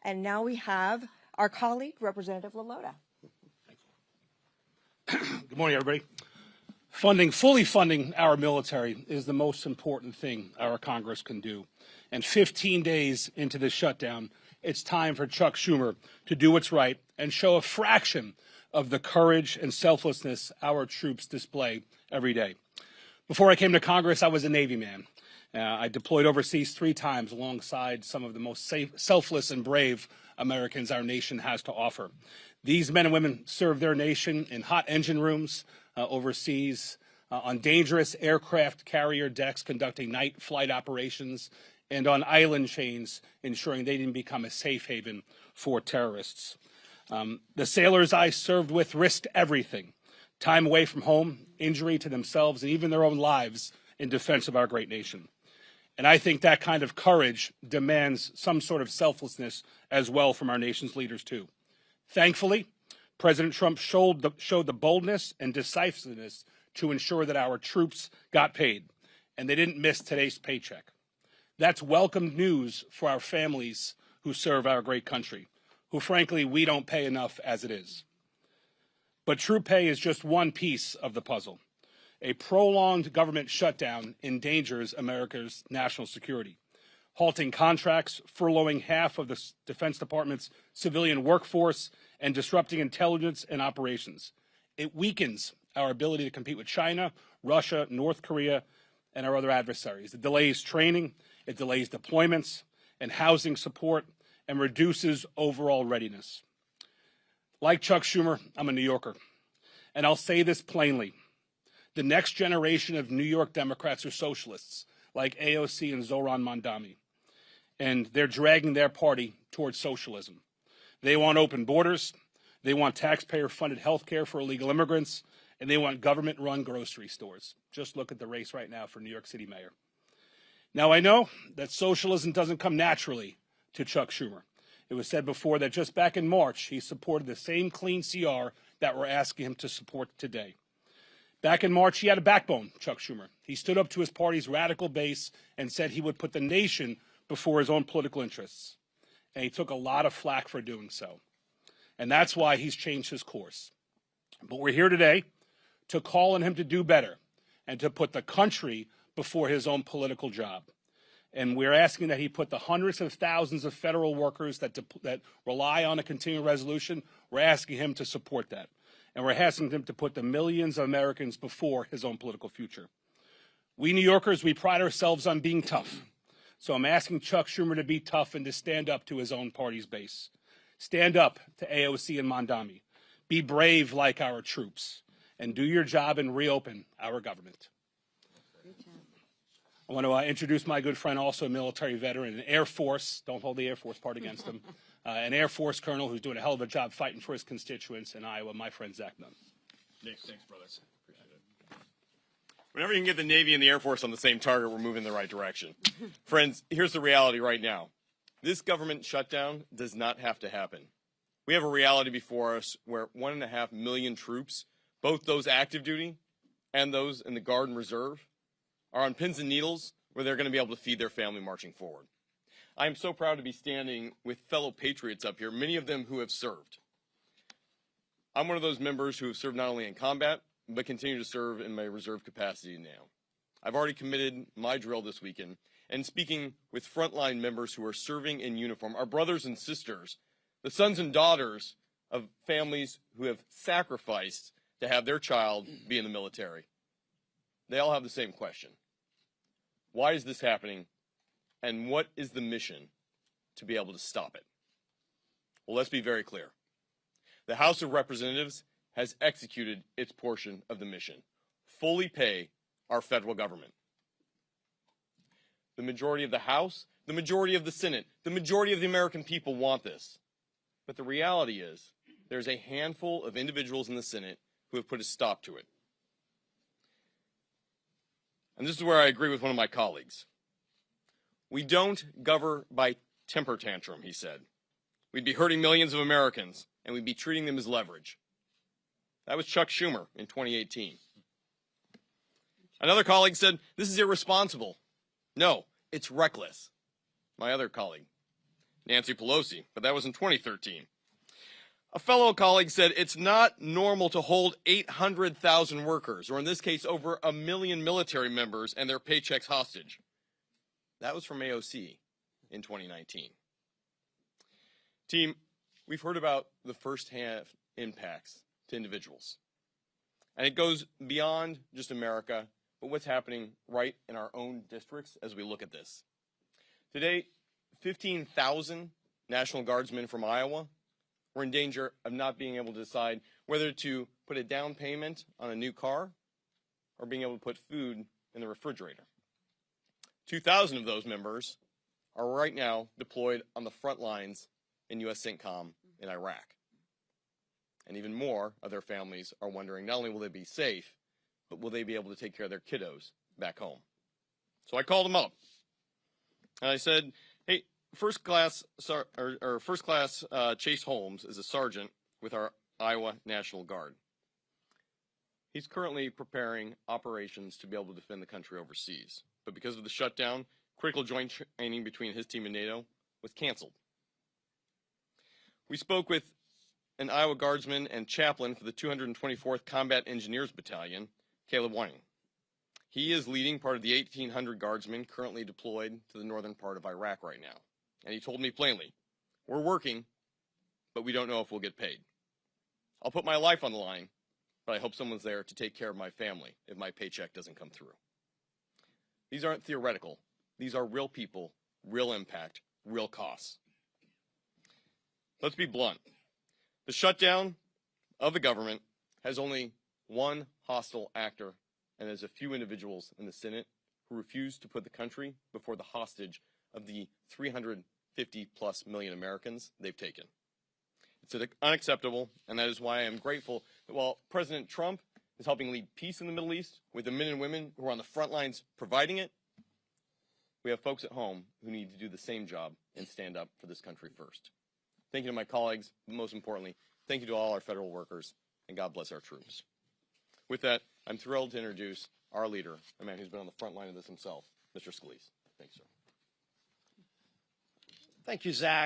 And now we have our colleague, Representative Lalota. Good morning, everybody. Fully funding our military is the most important thing our Congress can do. And 15 days into this shutdown, it's time for Chuck Schumer to do what's right and show a fraction of the courage and selflessness our troops display every day. Before I came to Congress, I was a Navy man. I deployed overseas 3 times alongside some of the most selfless and brave Americans our nation has to offer. These men and women serve their nation in hot engine rooms overseas, on dangerous aircraft carrier decks conducting night flight operations, and on island chains ensuring they didn't become a safe haven for terrorists. The sailors I served with risked everything, time away from home, injury to themselves, and even their own lives in defense of our great nation. And I think that kind of courage demands some sort of selflessness as well from our nation's leaders, too. Thankfully, President Trump showed the boldness and decisiveness to ensure that our troops got paid, and they didn't miss today's paycheck. That's welcome news for our families who serve our great country, who, frankly, we don't pay enough as it is. But troop pay is just one piece of the puzzle. A prolonged government shutdown endangers America's national security, halting contracts, furloughing half of the Defense Department's civilian workforce, and disrupting intelligence and operations. It weakens our ability to compete with China, Russia, North Korea, and our other adversaries. It delays training, it delays deployments and housing support, and reduces overall readiness. Like Chuck Schumer, I'm a New Yorker, and I'll say this plainly. The next generation of New York Democrats are socialists, like AOC and Zohran Mamdani, and they're dragging their party towards socialism. They want open borders, they want taxpayer-funded health care for illegal immigrants, and they want government-run grocery stores. Just look at the race right now for New York City mayor. Now, I know that socialism doesn't come naturally to Chuck Schumer. It was said before that just back in March, he supported the same clean CR that we're asking him to support today. Back in March, he had a backbone, Chuck Schumer. He stood up to his party's radical base and said he would put the nation before his own political interests. And he took a lot of flack for doing so. And that's why he's changed his course. But we're here today to call on him to do better and to put the country before his own political job. And we're asking that he put the hundreds of thousands of federal workers that rely on a continuing resolution, we're asking him to support that. And we're asking him to put the millions of Americans before his own political future. We New Yorkers, we pride ourselves on being tough. So I'm asking Chuck Schumer to be tough and to stand up to his own party's base. Stand up to AOC and Mamdani. Be brave like our troops. And do your job and reopen our government. I want to introduce my good friend, also a military veteran, an Air Force, don't hold the Air Force part against him, an Air Force colonel who's doing a hell of a job fighting for his constituents in Iowa, my friend Zach Nunn. Nick, thanks, brother. Appreciate it. Whenever you can get the Navy and the Air Force on the same target, we're moving in the right direction. Friends, here's the reality right now. This government shutdown does not have to happen. We have a reality before us where 1.5 million troops, both those active duty and those in the Guard and Reserve, are on pins and needles where they're going to be able to feed their family marching forward. I am so proud to be standing with fellow patriots up here, many of them who have served. I'm one of those members who have served not only in combat, but continue to serve in my reserve capacity now. I've already committed my drill this weekend, and speaking with frontline members who are serving in uniform, our brothers and sisters, the sons and daughters of families who have sacrificed to have their child be in the military. They all have the same question. Why is this happening, and what is the mission to be able to stop it? Well, let's be very clear. The House of Representatives has executed its portion of the mission. Fully pay our federal government. The majority of the House, the majority of the Senate, the majority of the American people want this. But the reality is, there's a handful of individuals in the Senate who have put a stop to it. And this is where I agree with one of my colleagues. We don't govern by temper tantrum, he said. We'd be hurting millions of Americans, and we'd be treating them as leverage. That was Chuck Schumer in 2018. Another colleague said, this is irresponsible. No, it's reckless. My other colleague, Nancy Pelosi, but that was in 2013. A fellow colleague said it's not normal to hold 800,000 workers, or in this case, over 1 million military members and their paychecks hostage. That was from AOC in 2019. Team, we've heard about the first-hand impacts to individuals. And it goes beyond just America, but what's happening right in our own districts as we look at this. Today, 15,000 National Guardsmen from Iowa were in danger of not being able to decide whether to put a down payment on a new car or being able to put food in the refrigerator. 2,000 of those members are right now deployed on the front lines in U.S. CENTCOM in Iraq. And even more of their families are wondering not only will they be safe, but will they be able to take care of their kiddos back home? So I called them up, and I said, "Hey, First Class Chase Holmes is a sergeant with our Iowa National Guard. He's currently preparing operations to be able to defend the country overseas, but because of the shutdown, critical joint training between his team and NATO was canceled." We spoke with an Iowa Guardsman and chaplain for the 224th Combat Engineers Battalion, Caleb Whiting. He is leading part of the 1,800 Guardsmen currently deployed to the northern part of Iraq right now. And he told me plainly, "We're working, but we don't know if we'll get paid. I'll put my life on the line, but I hope someone's there to take care of my family if my paycheck doesn't come through." These aren't theoretical. These are real people, real impact, real costs. Let's be blunt. The shutdown of the government has only one hostile actor, and there's a few individuals in the Senate who refuse to put the country before the hostage of the 350+ million Americans they've taken. It's unacceptable, and that is why I am grateful that while President Trump is helping lead peace in the Middle East with the men and women who are on the front lines providing it, we have folks at home who need to do the same job and stand up for this country first. Thank you to my colleagues, but most importantly, thank you to all our federal workers, and God bless our troops. With that, I'm thrilled to introduce our leader, a man who's been on the front line of this himself, Mr. Scalise. Thanks, sir. Thank you, Zach.